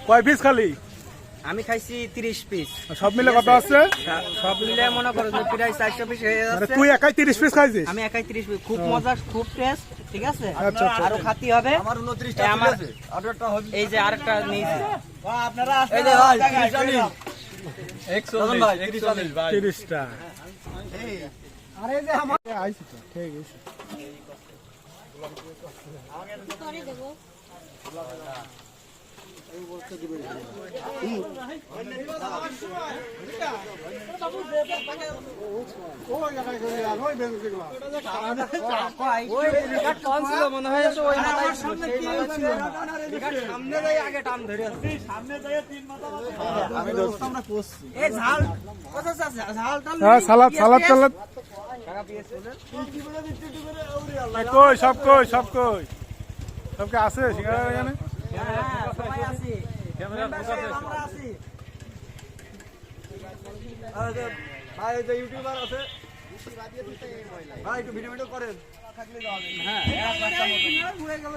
কয় পিস খালি? আমি খাইছি 30 পিস। সব মিলে কত আছে? সব মিলে মনে করো যে প্রায় 400 পিস হয়ে যাচ্ছে। তুই একাই 30 পিস খাইছিস? আমি একাই 30 পিস। খুব মজা, খুব টেস্ট, ঠিক আছে? আচ্ছা, আরো খাতি হবে। আমার 29টা আছে, 18টা হবে। এই যে আরেকটা নিয়েছি। আপনারা আসলে এই যে ভাই 30টা নিন। 140 ভাই 30 ভাই 30টা। আরে যে আমার আইছি তো, ঠিক আছে। করে দেবো। মনে হয় ওই সামনে সামনে যাই আগে টান ধরে আছে। সামনে যায় 3 মাথা আমি আমরা করছি। এই ঝাল কত আছে? ঝাল টাল হ্যাঁ, সালাদ টালাদ। টাকা পিএস বলেন। কই সব কই? সবকে আছে সিঙ্গারা এখানে? হ্যাঁ, সবাই আছি। আমরা আছি। ভাই এই যে ইউটিউবার আছে ভাই একটু ভিডিও করেন থাকলে যাবে। হ্যাঁ, ঘুরে গেল